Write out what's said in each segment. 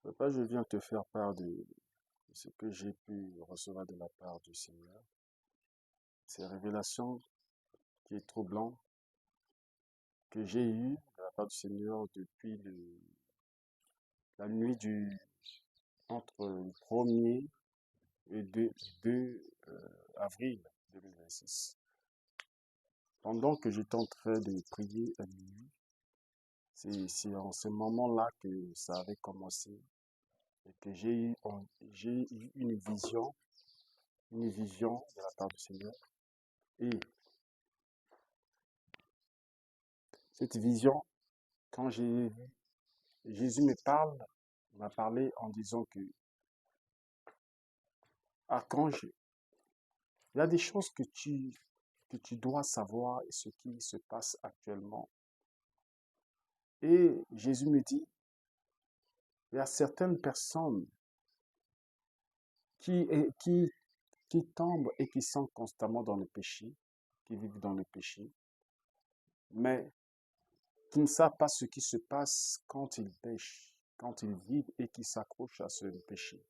Papa, je viens te faire part de ce que j'ai pu recevoir de la part du Seigneur. Ces révélations qui est troublant que j'ai eues de la part du Seigneur depuis la nuit entre le 1er et 2 avril 2026. Pendant que j'étais en train de prier à minuit, c'est en ce moment-là que ça avait commencé et que j'ai eu une vision de la part du Seigneur. Et cette vision, quand j'ai vu, Jésus m'a parlé en disant que, Archange, il y a des choses que tu dois savoir et ce qui se passe actuellement. Et Jésus me dit, il y a certaines personnes qui, qui, qui tombent et qui sont constamment dans le péché, qui vivent dans le péché, mais qui ne savent pas ce qui se passe quand ils pêchent, quand ils vivent et qui s'accrochent à ce péché.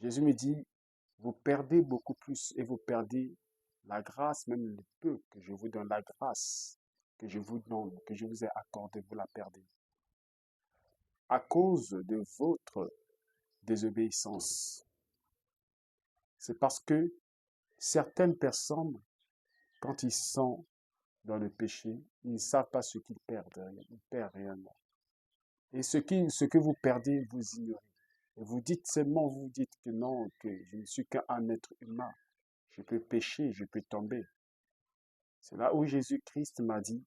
Jésus me dit, vous perdez beaucoup plus et vous perdez la grâce, même le peu que je vous donne, la grâce que je vous donne, que je vous ai accordée, vous la perdez. À cause de votre désobéissance. C'est parce que certaines personnes, quand ils sont dans le péché, ils ne savent pas ce qu'ils perdent, ils perdent réellement. Et ce que vous perdez, vous ignorez. Et vous dites seulement, vous dites que non, que je ne suis qu'un être humain. Je peux pécher, je peux tomber. C'est là où Jésus-Christ m'a dit,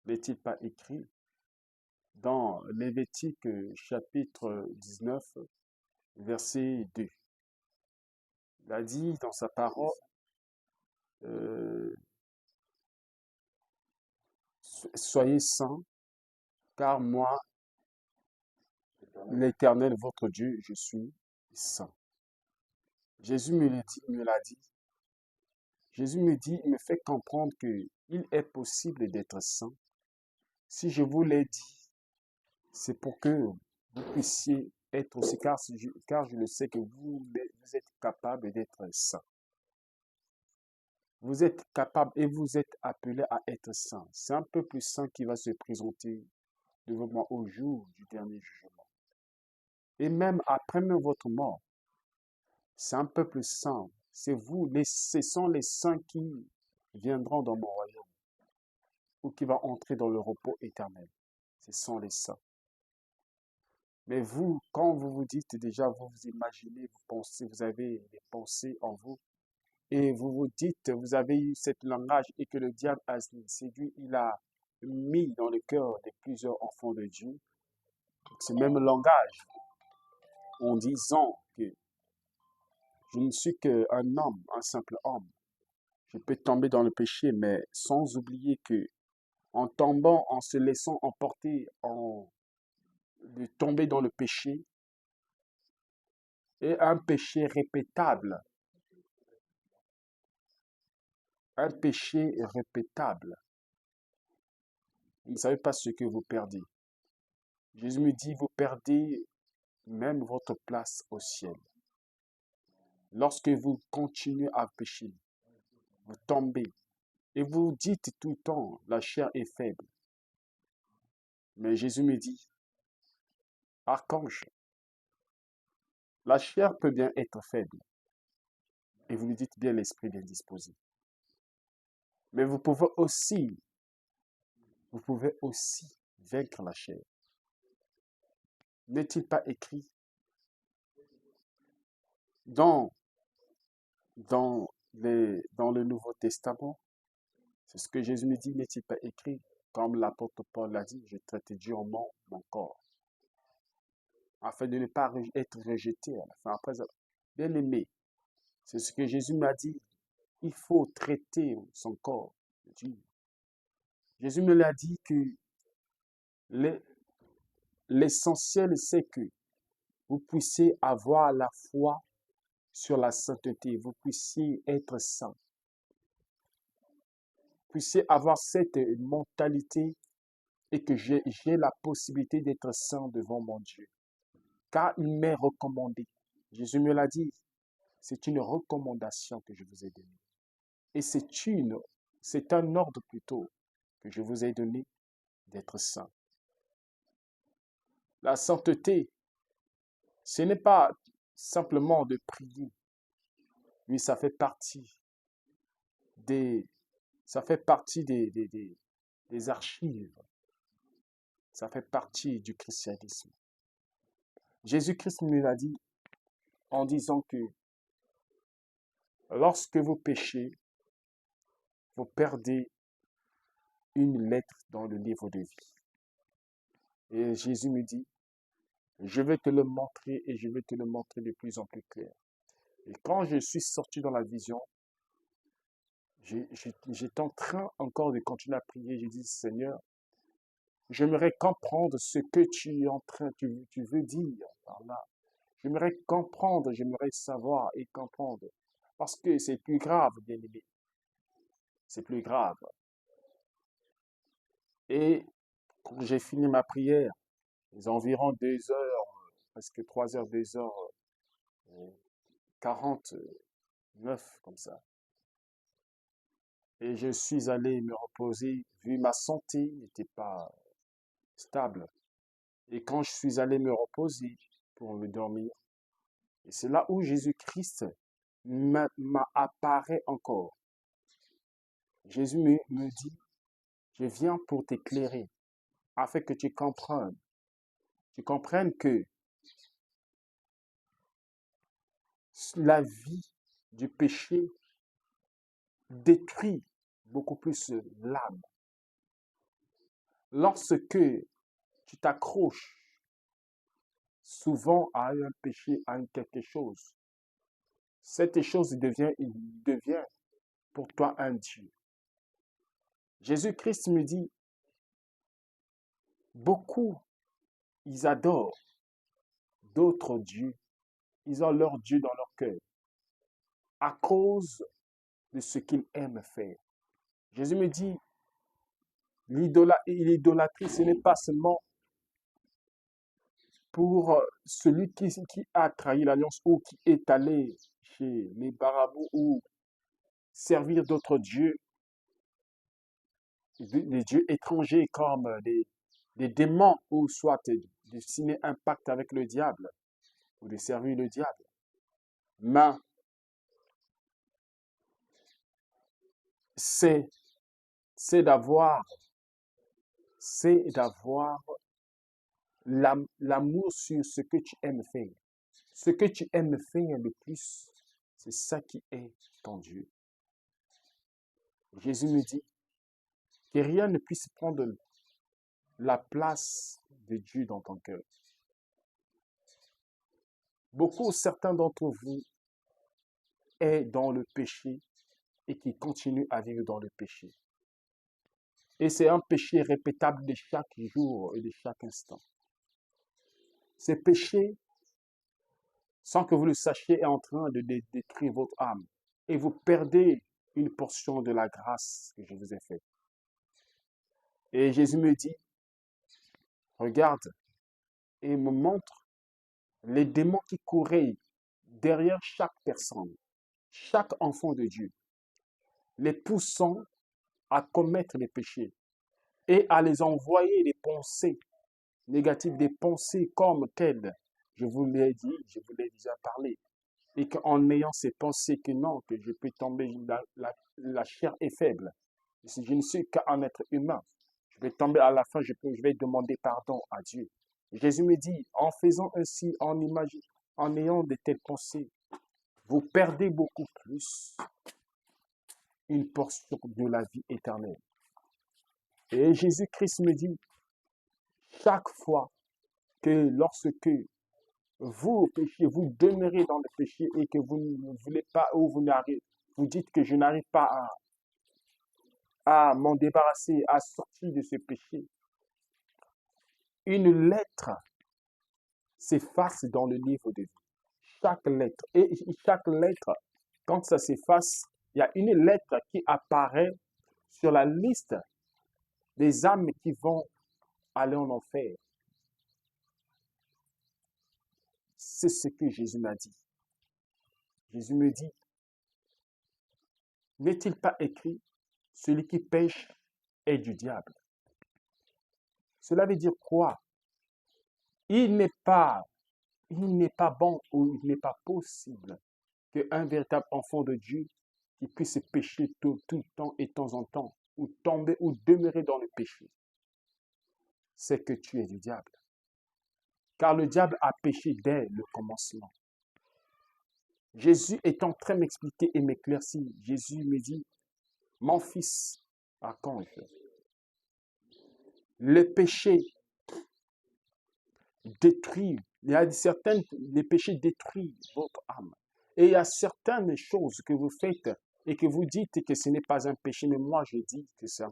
n'est-il pas écrit dans Lévitique chapitre 19, verset 2. Il a dit dans sa parole, euh, soyez saints, car moi, l'Éternel, votre Dieu, je suis saint. Jésus me l'a dit. Jésus me dit, il me fait comprendre qu'il est possible d'être saint. Si je vous l'ai dit, c'est pour que vous puissiez être aussi, car je le sais que vous êtes capable d'être saint. Vous êtes capable et vous êtes appelé à être saint. C'est un peuple saint qui va se présenter devant moi au jour du dernier jugement. Et même après même votre mort, c'est un peuple saint. C'est vous, ce sont les saints qui viendront dans mon royaume ou qui vont entrer dans le repos éternel. Ce sont les saints. Mais vous, quand vous vous dites déjà, vous vous imaginez, vous pensez, vous avez des pensées en vous, et vous vous dites, vous avez eu cette langage et que le diable a séduit, il a mis dans le cœur de plusieurs enfants de Dieu ce même langage en disant que je ne suis qu'un homme, un simple homme. Je peux tomber dans le péché, mais sans oublier que en tombant, en se laissant emporter, de tomber dans le péché, est un péché répétable. Un péché répétable. Vous ne savez pas ce que vous perdez. Jésus me dit, vous perdez même votre place au ciel. Lorsque vous continuez à pécher, vous tombez et vous dites tout le temps, la chair est faible. Mais Jésus me dit, Archange, la chair peut bien être faible. Et vous lui dites bien l'esprit bien disposé. Mais vous pouvez aussi vaincre la chair. N'est-il pas écrit dans, dans le Nouveau Testament? C'est ce que Jésus me dit, n'est-il pas écrit? Comme l'apôtre Paul l'a dit, je traite durement mon corps, afin de ne pas être rejeté à la fin. Après, bien aimé, c'est ce que Jésus m'a dit. Il faut traiter son corps. Jésus me l'a dit que l'essentiel, c'est que vous puissiez avoir la foi sur la sainteté, vous puissiez être saint, vous puissiez avoir cette mentalité et que j'ai la possibilité d'être saint devant mon Dieu. Car il m'est recommandé. Jésus me l'a dit. C'est une recommandation que je vous ai donnée. Et c'est un ordre plutôt que je vous ai donné d'être saint. La sainteté, ce n'est pas simplement de prier. Oui, ça fait partie des archives. Ça fait partie du christianisme. Jésus-Christ nous l'a dit en disant que lorsque vous péchez, vous perdez une lettre dans le livre de vie. Et Jésus me dit, je vais te le montrer et je vais te le montrer de plus en plus clair. Et quand je suis sorti dans la vision, j'étais en train encore de continuer à prier. J'ai dit, Seigneur, j'aimerais comprendre ce que tu veux dire par là. J'aimerais comprendre, j'aimerais savoir et comprendre. Parce que c'est plus grave, bien-aimé. C'est plus grave. Et quand j'ai fini ma prière, les environ 2 heures, presque 3 heures, 2h49, comme ça. Et je suis allé me reposer, vu ma santé n'était pas stable. Et quand je suis allé me reposer pour me dormir, et c'est là où Jésus-Christ m'apparaît encore. Jésus me dit, je viens pour t'éclairer, afin que tu comprennes que la vie du péché détruit beaucoup plus l'âme. Lorsque tu t'accroches souvent à un péché, à quelque chose, cette chose devient pour toi un Dieu. Jésus-Christ me dit, beaucoup, ils adorent d'autres dieux. Ils ont leur Dieu dans leur cœur à cause de ce qu'ils aiment faire. Jésus me dit, l'idolâtrie, ce n'est pas seulement pour celui qui a trahi l'alliance ou qui est allé chez les marabouts ou servir d'autres dieux, des dieux étrangers comme des démons ou soit de signer un pacte avec le diable ou de servir le diable. Mais c'est d'avoir l'amour sur ce que tu aimes faire. Ce que tu aimes faire le plus, c'est ça qui est ton Dieu. Jésus me dit que rien ne puisse prendre la place de Dieu dans ton cœur. Certains d'entre vous est dans le péché et qui continuent à vivre dans le péché. Et c'est un péché répétable de chaque jour et de chaque instant. Ce péché, sans que vous le sachiez, est en train de détruire votre âme. Et vous perdez une portion de la grâce que je vous ai faite. Et Jésus me dit, regarde, et me montre les démons qui couraient derrière chaque personne, chaque enfant de Dieu, les poussant à commettre les péchés et à les envoyer des pensées négatives, des pensées comme telles. Je vous l'ai dit, je vous l'ai déjà parlé. Et qu'en ayant ces pensées que non, que je peux tomber, la chair est faible. Si je ne suis qu'un être humain, je vais tomber à la fin, je vais demander pardon à Dieu. Jésus me dit, en faisant ainsi, en ayant de telles pensées, vous perdez beaucoup plus une portion de la vie éternelle. Et Jésus-Christ me dit, chaque fois que lorsque vous péchez, vous demeurez dans le péché et que vous ne voulez pas ou vous dites que je n'arrive pas à m'en débarrasser, à sortir de ce péché, une lettre s'efface dans le livre de vie. Chaque lettre. Et chaque lettre, quand ça s'efface, il y a une lettre qui apparaît sur la liste des âmes qui vont aller en enfer. C'est ce que Jésus m'a dit. Jésus me dit, n'est-il pas écrit, celui qui pêche est du diable? Cela veut dire quoi? Il n'est pas bon ou il n'est pas possible qu'un véritable enfant de Dieu qui puisse pécher tout le temps et de temps en temps, ou tomber ou demeurer dans le péché, c'est que tu es du diable. Car le diable a péché dès le commencement. Jésus est en train de m'expliquer et m'éclaircir. Jésus me dit, mon fils, archange, le péché détruit, il y a certaines, les péchés détruisent votre âme. Et il y a certaines choses que vous faites et que vous dites que ce n'est pas un péché, mais moi je dis que ça.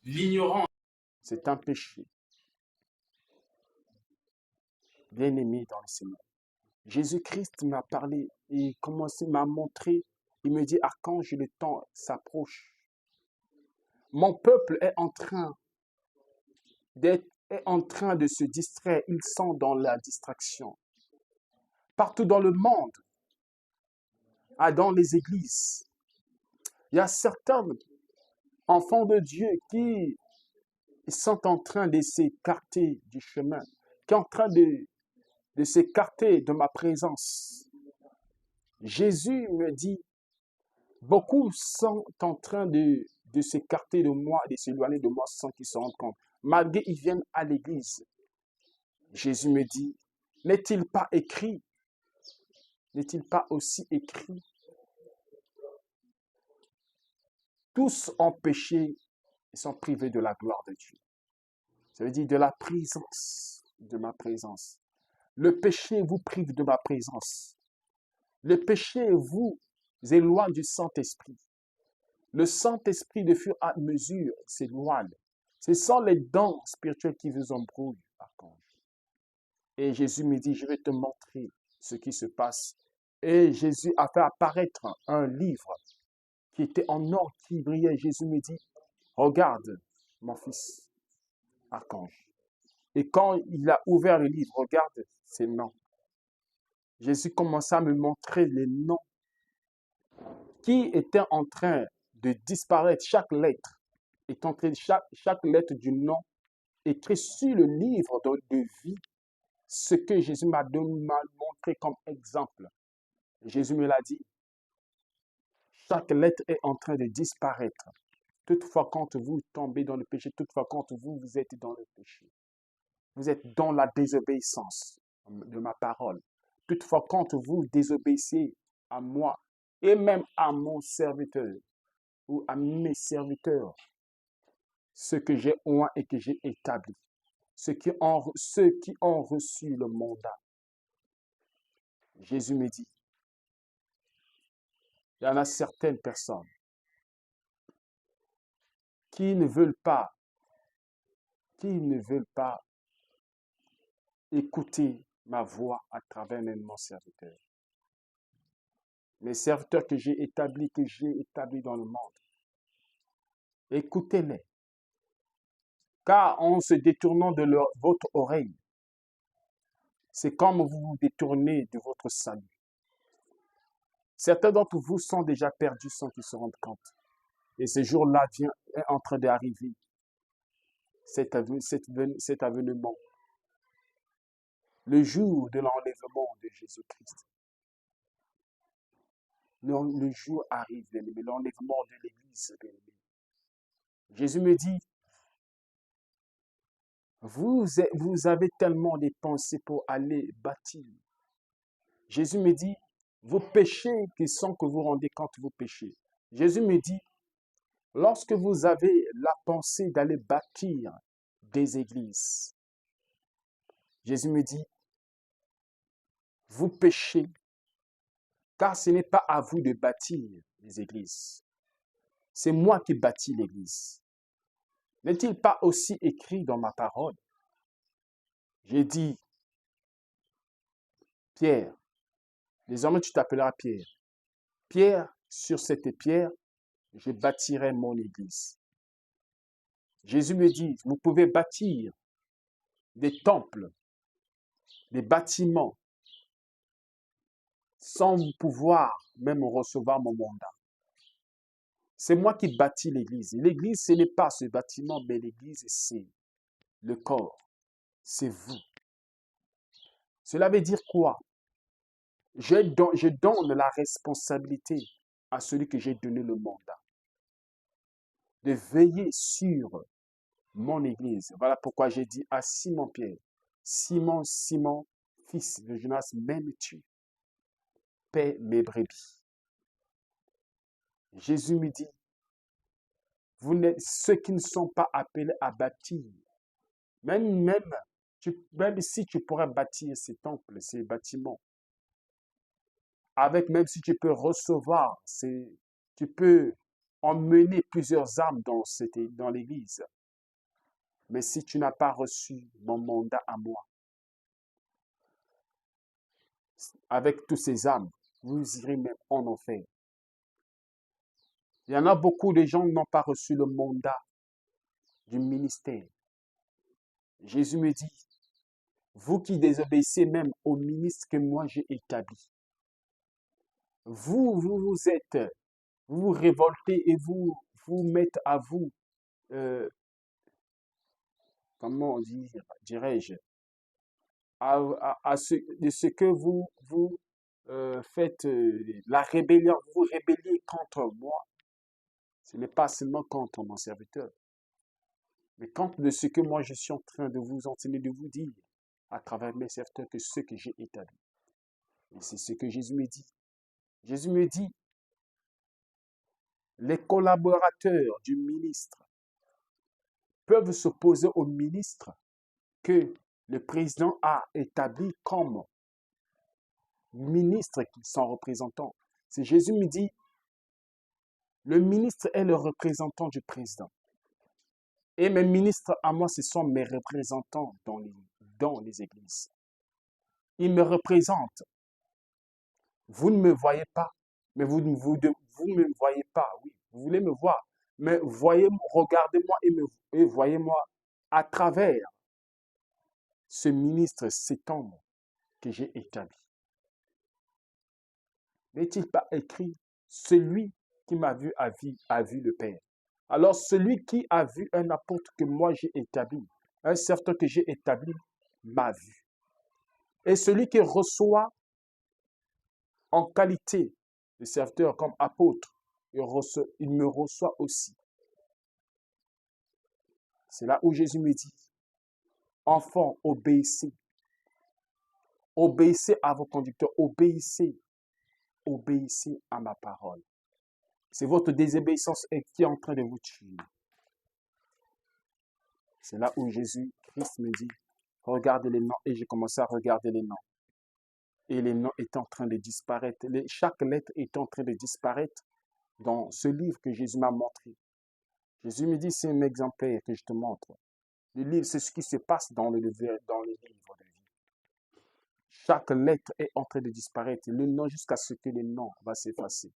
L'ignorance, c'est un péché. Bien-aimé dans le Seigneur. Jésus-Christ m'a parlé et m'a montré. Il me dit, archange, le temps s'approche. Mon peuple est en train de se distraire. Ils sont dans la distraction. Partout dans le monde, dans les églises, il y a certains enfants de Dieu qui sont en train de s'écarter du chemin, qui sont en train de s'écarter de ma présence. Jésus me dit, beaucoup sont en train de s'écarter de moi, de s'éloigner de moi sans qu'ils se rendent compte. Malgré qu'ils viennent à l'église. Jésus me dit, n'est-il pas écrit? N'est-il pas aussi écrit? Tous ont péché et sont privés de la gloire de Dieu. Ça veut dire de la présence, de ma présence. Le péché vous prive de ma présence. Le péché vous éloigne du Saint-Esprit. Le Saint-Esprit, de fur et à mesure, s'éloigne. Ce sont les dons spirituels qui vous embrouillent, archange. Et Jésus me dit, je vais te montrer ce qui se passe. Et Jésus a fait apparaître un livre qui était en or, qui brillait. Jésus me dit, regarde, mon fils, archange. Et quand il a ouvert le livre, regarde ces noms. Jésus commença à me montrer les noms qui étaient en train de disparaître. Chaque lettre est en train, chaque lettre du nom écrit sur le livre de vie, ce que Jésus m'a montré comme exemple. Jésus me l'a dit. Chaque lettre est en train de disparaître. Toutefois, quand vous tombez dans le péché, toutefois, quand vous êtes dans le péché, vous êtes dans la désobéissance de ma parole. Toutefois, quand vous désobéissez à moi et même à mon serviteur ou à mes serviteurs, ce que j'ai oint et que j'ai établi, ceux qui ont reçu le mandat, Jésus me dit, il y en a certaines personnes qui ne veulent pas écouter ma voix à travers mon serviteur. Mes serviteurs que j'ai établis dans le monde. Écoutez-les. Car en se détournant de votre oreille, c'est comme vous vous détournez de votre salut. Certains d'entre vous sont déjà perdus sans qu'ils se rendent compte. Et ce jour-là est en train d'arriver. Cet avènement. Le jour de l'enlèvement de Jésus-Christ. Le jour arrive, bien-aimé, l'enlèvement de l'Église, bien-aimé. Jésus me dit, vous avez tellement de pensées pour aller bâtir. Jésus me dit, vos péchés qui sont que vous rendez quand vous péchez. Jésus me dit, lorsque vous avez la pensée d'aller bâtir des églises, Jésus me dit, vous péchez, car ce n'est pas à vous de bâtir les églises. C'est moi qui bâtis l'église. N'est-il pas aussi écrit dans ma parole? J'ai dit, Pierre, désormais tu t'appelleras Pierre. Pierre, sur cette pierre, je bâtirai mon église. Jésus me dit, vous pouvez bâtir des temples, des bâtiments, sans pouvoir même recevoir mon mandat. C'est moi qui bâtis l'église. L'église, ce n'est pas ce bâtiment, mais l'église, c'est le corps. C'est vous. Cela veut dire quoi? Je donne la responsabilité à celui que j'ai donné le mandat de veiller sur mon église. Voilà pourquoi j'ai dit à Simon-Pierre, Simon, Simon, fils de Jonas, m'aimes-tu? Paie mes brebis. Jésus me dit, ceux qui ne sont pas appelés à bâtir, même si tu pourrais bâtir ces temples, ces bâtiments, même si tu peux recevoir, tu peux emmener plusieurs âmes dans l'église. Mais si tu n'as pas reçu mon mandat à moi, avec tous ces âmes, vous irez même en enfer. Il y en a beaucoup de gens qui n'ont pas reçu le mandat du ministère. Jésus me dit, vous qui désobéissez même au ministre que moi j'ai établi, vous vous révoltez et vous mettez à vous, comment dirais-je, de ce que vous faites la rébellion, vous rébelliez contre moi. Ce n'est pas seulement contre mon serviteur, mais contre de ce que moi je suis en train de vous enseigner, de vous dire à travers mes serviteurs que ce que j'ai établi. Et c'est ce que Jésus me dit. Jésus me dit, les collaborateurs du ministre peuvent s'opposer au ministre que le président a établi comme ministre, son représentant. C'est Jésus me dit, le ministre est le représentant du président. Et mes ministres à moi, ce sont mes représentants dans les églises. Ils me représentent. Vous ne me voyez pas, mais vous ne me voyez pas, oui. Vous voulez me voir, mais regardez-moi et voyez-moi à travers ce ministre, cet homme que j'ai établi. N'est-il pas écrit, celui qui m'a vu a vu le Père. Alors celui qui a vu un apôtre que moi j'ai établi, un serviteur que j'ai établi, m'a vu. Et celui qui reçoit en qualité de serviteur comme apôtre, il me reçoit aussi. C'est là où Jésus me dit, enfants, obéissez. Obéissez à vos conducteurs, obéissez à ma parole. C'est votre désobéissance qui est en train de vous tuer. C'est là où Jésus-Christ me dit, regardez les noms. Et j'ai commencé à regarder les noms. Et les noms étaient en train de disparaître. Chaque lettre est en train de disparaître dans ce livre que Jésus m'a montré. Jésus me dit, c'est un exemplaire que je te montre. Le livre, c'est ce qui se passe dans le livre de vie. Chaque lettre est en train de disparaître. Le nom jusqu'à ce que le nom va s'effacer.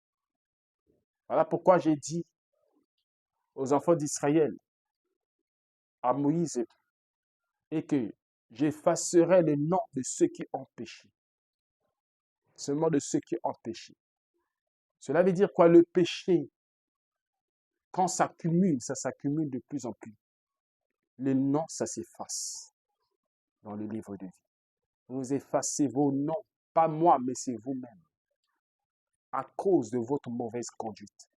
Voilà pourquoi j'ai dit aux enfants d'Israël, à Moïse, et que j'effacerai le nom de ceux qui ont péché. Seulement de ceux qui ont péché. Cela veut dire quoi? Le péché, quand ça s'accumule de plus en plus. Les noms, ça s'efface dans le livre de vie. Vous effacez vos noms, pas moi, mais c'est vous-même. À cause de votre mauvaise conduite,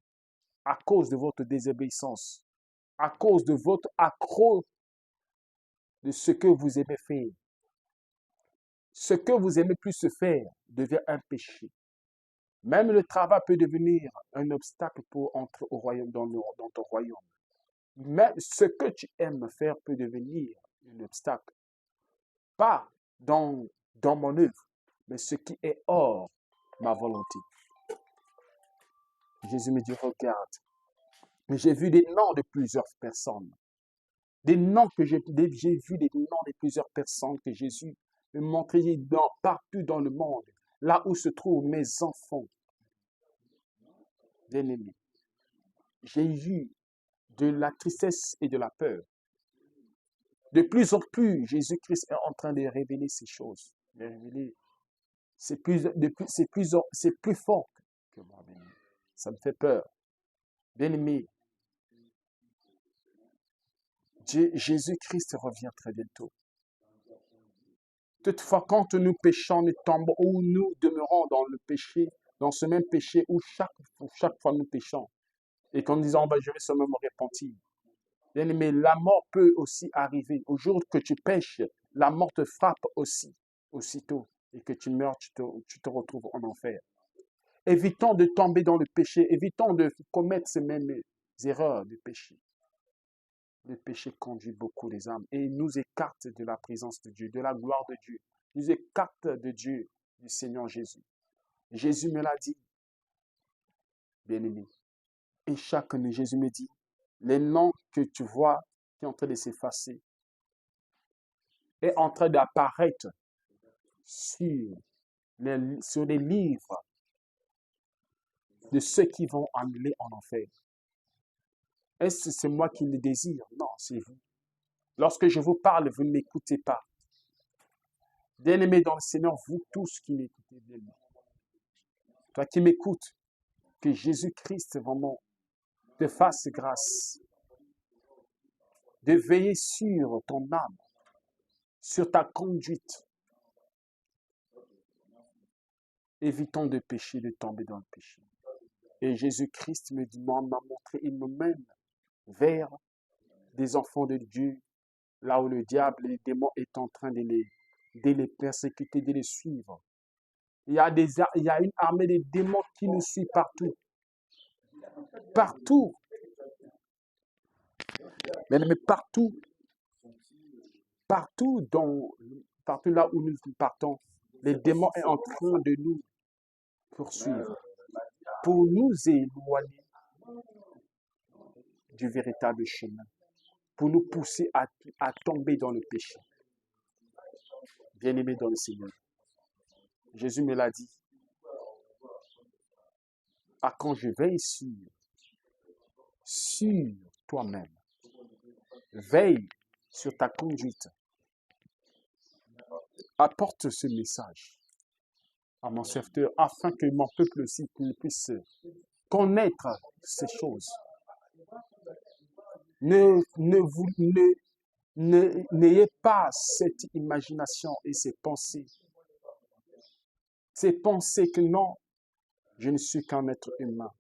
à cause de votre désobéissance, à cause de votre accro de ce que vous aimez faire. Ce que vous aimez plus se faire devient un péché. Même le travail peut devenir un obstacle pour entrer au royaume, dans ton royaume. Même ce que tu aimes faire peut devenir un obstacle. Pas dans mon œuvre, mais ce qui est hors ma volonté. Jésus me dit, regarde, j'ai vu des noms de plusieurs personnes. J'ai vu des noms de plusieurs personnes que Jésus me montrait partout dans le monde, là où se trouvent mes enfants bien-aimés. J'ai vu de la tristesse et de la peur. De plus en plus, Jésus-Christ est en train de révéler ces choses. De révéler, c'est plus fort que moi, bien-aimé. Ça me fait peur. Bien-aimé, Jésus-Christ revient très bientôt. Toutefois, quand nous péchons, nous tombons ou nous demeurons dans le péché, dans ce même péché où chaque fois nous péchons, et qu'en disant, je vais seulement me repentir. Bien-aimé, la mort peut aussi arriver. Au jour que tu pêches, la mort te frappe aussi, aussitôt, et que tu meurs, tu te retrouves en enfer. Évitons de tomber dans le péché, évitons de commettre ces mêmes erreurs de péché. Le péché conduit beaucoup les âmes et nous écarte de la présence de Dieu, de la gloire de Dieu, nous écarte de Dieu, du Seigneur Jésus. Jésus me l'a dit, bien-aimé. Et chaque année, Jésus me dit, les noms que tu vois qui sont en train de s'effacer est en train d'apparaître sur les livres de ceux qui vont aller en enfer. Est-ce que c'est moi qui le désire? Non, c'est vous. Lorsque je vous parle, vous ne m'écoutez pas. Bien-aimés dans le Seigneur, vous tous qui m'écoutez, bien-aimés. Toi qui m'écoutes, que Jésus-Christ vraiment te fasse grâce de veiller sur ton âme, sur ta conduite. Évitons de pécher, de tomber dans le péché. Et Jésus-Christ m'a montré, il me mène vers des enfants de Dieu, là où le diable, les démons est en train de les persécuter, de les suivre. Il y a une armée de démons qui nous suit partout. Partout. Mais partout. Partout là où nous partons, les démons sont en train de nous poursuivre pour nous éloigner du véritable chemin, pour nous pousser à tomber dans le péché. Bien-aimé dans le Seigneur, Jésus me l'a dit. Quand je veille sur toi-même, veille sur ta conduite, apporte ce message à mon serviteur afin que mon peuple aussi puisse connaître ces choses. N'ayez pas cette imagination et ces pensées. Ces pensées que non, je ne suis qu'un être humain.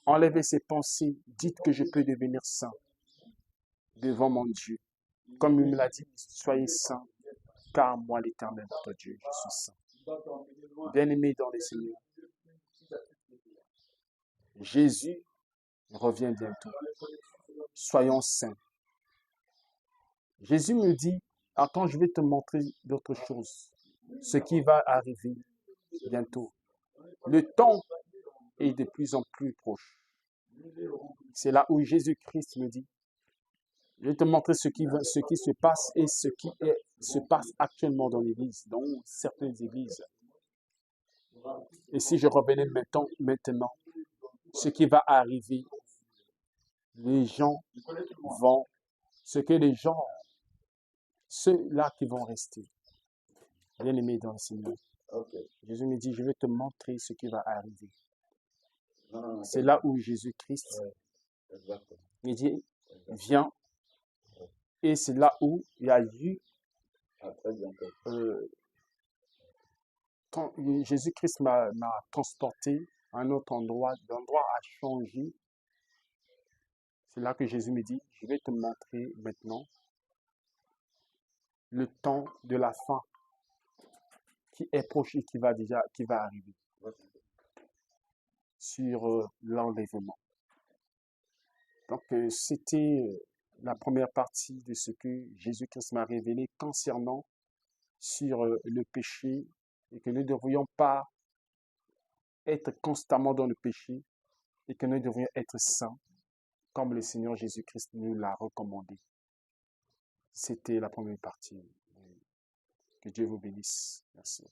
Enlevez ces pensées, dites que je peux devenir saint devant mon Dieu. Comme il me l'a dit, soyez saints, car moi, l'Éternel, votre Dieu, je suis saint. Bien-aimé dans les Seigneurs, Jésus revient bientôt. Soyons saints. Jésus me dit, attends, je vais te montrer d'autres choses. Ce qui va arriver bientôt. Le temps est de plus en plus proche. C'est là où Jésus-Christ me dit, je vais te montrer ce qui se passe et ce qui se passe actuellement dans l'Église, dans certaines églises. Et si je revenais maintenant, ce qui va arriver, les gens vont, ceux-là qui vont rester, bien-aimés dans le Seigneur. Jésus me dit, je vais te montrer ce qui va arriver. C'est là où Jésus-Christ me dit, viens. Et c'est là où il y a eu Jésus-Christ m'a transporté à un autre endroit. L'endroit a changé. C'est là que Jésus me dit, je vais te montrer maintenant le temps de la fin qui est proche et qui va arriver sur l'enlèvement. Donc, c'était la première partie de ce que Jésus-Christ m'a révélé concernant sur le péché et que nous ne devrions pas être constamment dans le péché et que nous devrions être saints comme le Seigneur Jésus-Christ nous l'a recommandé. C'était la première partie. Que Dieu vous bénisse. Merci.